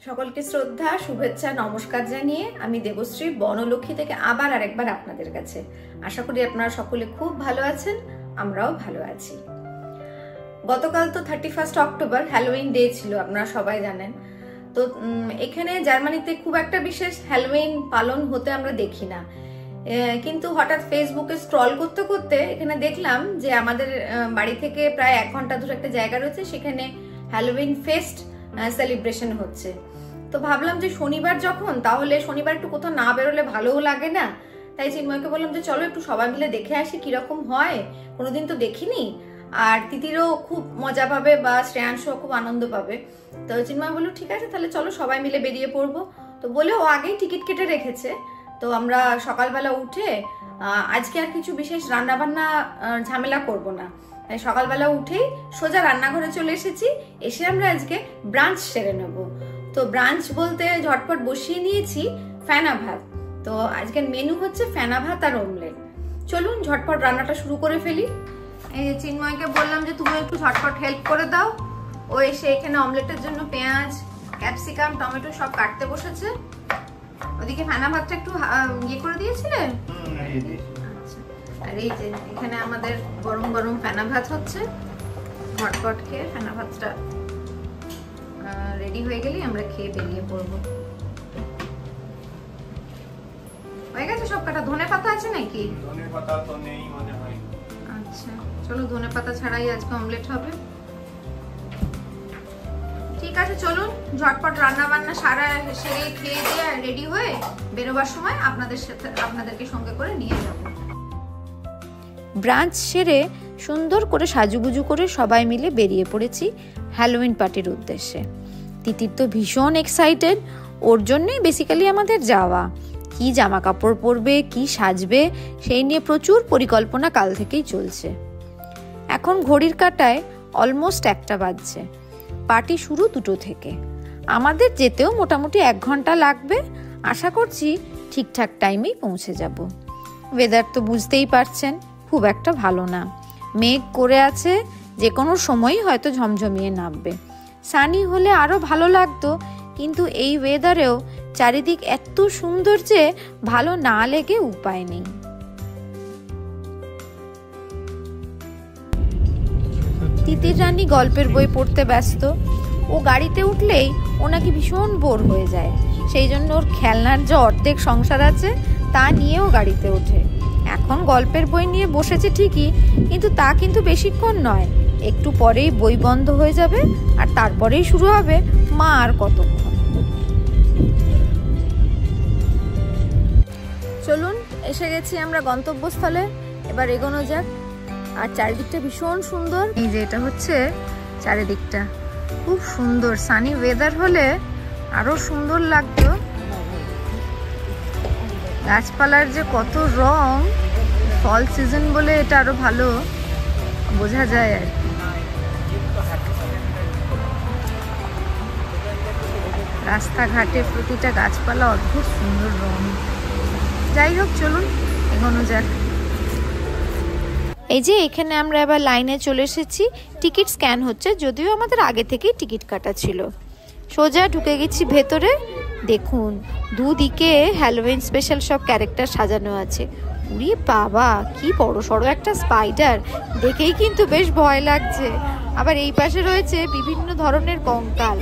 সকলকে শ্রদ্ধা, শুভেচ্ছা, নমস্কার জানিয়ে আমি দেবশ্রী বনলক্ষ্মী থেকে আবার আরেকবার আপনাদের কাছে। আশা করি আপনারা সকলে খুব ভালো আছেন, আমরাও ভালো আছি। গতকাল তো 31 অক্টোবর হ্যালোউইন ডে ছিল, আপনারা সবাই জানেন। তো এখানে জার্মানিতে খুব একটা বিশেষ হ্যালোউইন পালন হতে আমরা দেখি না, কিন্তু হঠাৎ ফেসবুকে স্ক্রল করতে করতে এখানে দেখলাম যে আমাদের বাড়ি থেকে প্রায় 1 ঘন্টা দূরে একটা জায়গা রয়েছে, সেখানে হ্যালোউইন ফেস্ট সেলিব্রেশন হচ্ছে। তো ভাবলাম যে শনিবার যখন, তাহলে শনিবার একটু কোথাও না বেরোলে ভালোও লাগে না, তাই চিন্ময়কে বললাম যে চলো একটু সবাই মিলে দেখে আসি কিরকম হয়, কোনোদিন তো দেখিনি, আর তিতিরও খুব মজা পাবে বা শ্রেয়াংশও খুব আনন্দ পাবে। তো চিন্ময় বললো ঠিক আছে তাহলে চলো সবাই মিলে বেরিয়ে পড়বো। তো বলে ও আগেই টিকিট কেটে রেখেছে। তো আমরা সকালবেলা উঠে আজকে আর কিছু বিশেষ রান্না বান্না ঝামেলা করব না, তাই সকালবেলা উঠেই সোজা রান্নাঘরে চলে এসেছি। এসে আমরা আজকে ব্রাঞ্চ সেরে নেব। তো ব্রাঞ্চ বলতে ঝটপট বসিয়ে নিয়েছি ফেনা ভাত। তো আজকের মেনু হচ্ছে ফেনা ভাত আর অমলেট। চলুন ঝটপট রান্নাটা শুরু করে ফেলি। এই যে চিন্ময়কে বললাম যে তুমি একটু ঝটপট হেল্প করে দাও। ও এসে এখানে অমলেটের জন্য পেঁয়াজ, ক্যাপসিকাম, টমেটো সব কাটতে বসেছে। ওদিকে ফেনা ভাতটা একটু ইয়ে করে দিয়েছিলে? আচ্ছা। আর এই যে এখানে আমাদের গরম গরম ফেনা ভাত হচ্ছে। ঝটপট খেয়ে ফেনা ভাতটা রেডি হয়ে গেলেই আমরা খেয়ে বেরিয়ে পড়বো। হয়ে গেছে সব কাটা? ধনে পাতা আছে নাকি? ধনে পাতা তো নেই মনে হয়। আচ্ছা চলো, ধনে পাতা ছাড়াই আজকে অমলেট হবে। ঠিক আছে চলুন ঝটপট রান্না বান্না সেরে খেয়ে দিয়ে রেডি হয়ে বেরোবার সময় আপনাদেরকে সঙ্গে করে নিয়ে যাব। ব্রাঞ্চ সেরে সুন্দর করে সাজুগুজু করে সবাই মিলে বেরিয়ে পড়েছি হ্যালোউইন পার্টির উদ্দেশ্যে। তিতির তো ভীষণ এক্সাইটেড, ওর জন্যই বেসিক্যালি আমাদের যাওয়া। কি জামা কাপড় পরবে, কি সাজবে, সেই নিয়ে প্রচুর পরিকল্পনা কাল থেকেই চলছে। এখন ঘড়ির কাঁটায় অলমোস্ট 1টা বাজছে। পার্টি শুরু 2টো থেকে। আমাদের যেতেও মোটামুটি 1 ঘন্টা লাগবে। আশা করছি ঠিকঠাক টাইমেই পৌঁছে যাব। ওয়েদার তো বুঝতেই পারছেন খুব একটা ভালো না, মেঘ করে আছে, যে কোনো সময়ই হয়তো ঝমঝমিয়ে নামবে। সানি হলে আরো ভালো লাগতো, কিন্তু এই ওয়েদারেও চারিদিক এত সুন্দর যে ভালো না লেগে উপায় নেই। তিতির রানী গল্পের বই পড়তে ব্যস্ত। ও গাড়িতে উঠলেই ও নাকি ভীষণ বোর হয়ে যায়, সেই জন্য ওর খেলনার যে অর্ধেক সংসার আছে তা নিয়েও গাড়িতে ওঠে। এখন গল্পের বই নিয়ে বসেছে ঠিকই, কিন্তু তা কিন্তু বেশিক্ষণ নয়, একটু পরেই বই বন্ধ হয়ে যাবে আর তারপরেই শুরু হবে মা আর কতক্ষণ। চলুন এসে গেছি আমরা গন্তব্যস্থলে, এবার এগোনো যাক। আর চারিদিকটা ভীষণ সুন্দর। এই যে এটা হচ্ছে চারিদিকটা, খুব সুন্দর। সানি ওয়েদার হলে আরো সুন্দর লাগতো। গাছপালার যে কত রং, ফল সিজন বলে এটা আরো ভালো বোঝা যায় আর কি। রাস্তাঘাটে প্রতিটা গাছপালা অদ্ভুত সুন্দর রং। যাই হোক চলুন এগোনো যাক। এই যে এখানে আমরা এবার লাইনে চলে এসেছি। টিকিট স্ক্যান হচ্ছে, যদিও আমাদের আগে থেকেই টিকিট কাটা ছিল। সোজা ঢুকে গেছি ভেতরে। দেখুন দুদিকে হ্যালোউইন স্পেশাল সব ক্যারেক্টার সাজানো আছে। উরি বাবা, কি বড় সড়ো একটা স্পাইডার, দেখেই কিন্তু বেশ ভয় লাগছে। আবার এই পাশে রয়েছে বিভিন্ন ধরনের কঙ্কাল।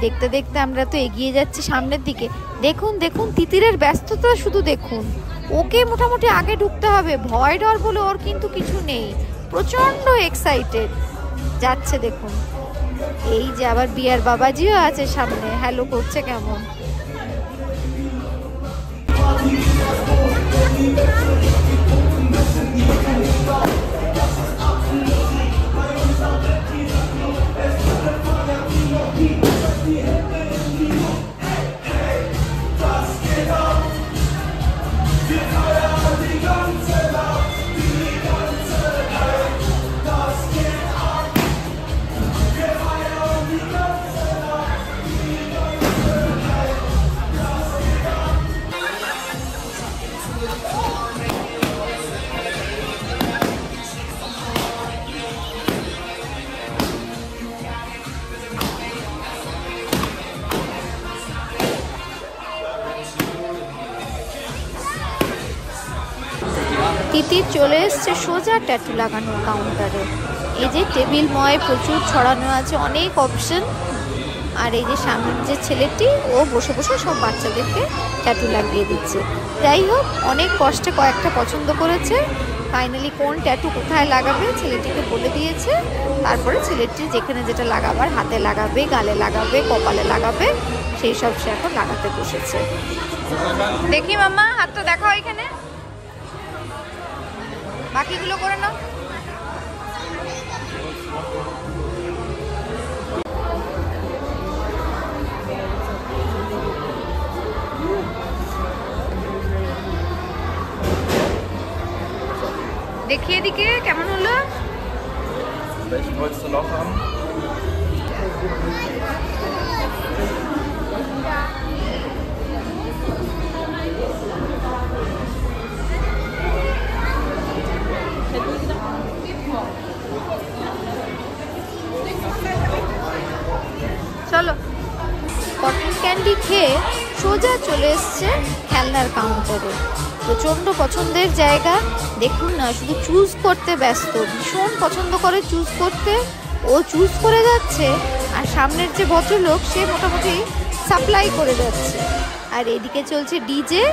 দেখতে দেখতে আমরা তো এগিয়ে যাচ্ছি সামনের দিকে। দেখুন দেখুন তিতিরের ব্যস্ততা শুধু দেখুন। ওকে মোটামুটি আগে ঢুকতে হবে, ভয় ডর বলে ওর কিন্তু কিছু নেই, প্রচন্ড এক্সাইটেড যাচ্ছে দেখুন। এই যে আবার বিয়ার বাবাজিও আছে সামনে, হ্যালো করছে কেমন। তিতির চলে এসছে সোজা ট্যাটু লাগানোর কাউন্টারে। এই যে টেবিলময় প্রচুর ছড়ানো আছে, অনেক অপশন। আর এই যে সামনের যে ছেলেটি, ও বসে বসে সব বাচ্চাদেরকে ট্যাটু লাগিয়ে দিচ্ছে। যাই হোক, অনেক কষ্টে কয়েকটা পছন্দ করেছে। ফাইনালি কোন ট্যাটু কোথায় লাগাবে ছেলেটিকে বলে দিয়েছে। তারপরে ছেলেটি যেখানে যেটা লাগাবার, হাতে লাগাবে, গালে লাগাবে, কপালে লাগাবে, সেই সব সে এখন লাগাতে বসেছে। দেখি মাম্মা, হাতটা দেখাও এখানে, বাকিগুলো করে নাও। দেখি এদিকে কেমন হলো। Welchen wolltest du noch haben? চলো। কটন ক্যান্ডি খেয়ে সোজা চলে এসছে খেলনার কাউন্টারে। প্রচণ্ড পছন্দের জায়গা। দেখুন না, শুধু চুজ করতে ব্যস্ত, ভীষণ পছন্দ করে চুজ করতে। ও চুজ করে যাচ্ছে, আর সামনের যে ভদ্রলোক সে মোটামুটি সাপ্লাই করে যাচ্ছে। আর এদিকে চলছে ডিজে।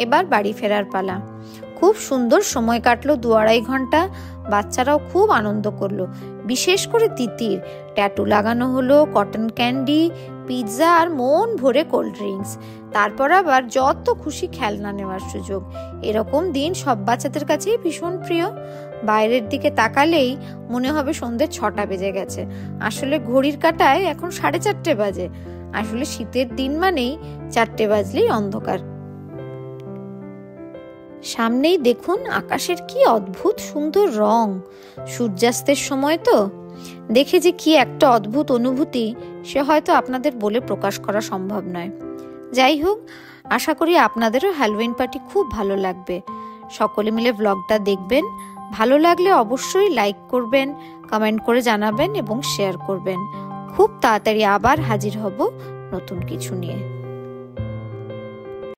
এবার বাড়ি ফেরার পালা। খুব সুন্দর সময় কাটলো 2-2.5 ঘন্টা। বাচ্চারাও খুব আনন্দ করলো, বিশেষ করে তিতির। ট্যাটু লাগানো হলো, কটন ক্যান্ডি, পিৎজা আর মন ভরে কোল্ড ড্রিঙ্কস। তারপর আবার যত খুশি খেলনা নেওয়ার সুযোগ। এরকম দিন সব বাচ্চাদের কাছেই ভীষণ প্রিয়। বাইরের দিকে তাকালেই মনে হবে সন্ধ্যে 6টা বেজে গেছে। আসলে ঘড়ির কাঁটায় এখন 4:30 বাজে। আসলে শীতের দিন মানেই 4টে বাজলেই অন্ধকার। সামনেই দেখুন আকাশের কি অদ্ভুত সুন্দর রং। সূর্যাস্তের সময় তো দেখে যে কি একটা অদ্ভুত অনুভূতি, সে হয়তো আপনাদের বলে প্রকাশ করা সম্ভব নয়। যাই হোক, আশা করি আপনাদেরও হ্যালোউইন পার্টি খুব ভালো লাগবে। সকলে মিলে ব্লগটা দেখবেন। ভালো লাগলে অবশ্যই লাইক করবেন, কমেন্ট করে জানাবেন এবং শেয়ার করবেন। খুব তাড়াতাড়ি আবার হাজির হব নতুন কিছু নিয়ে।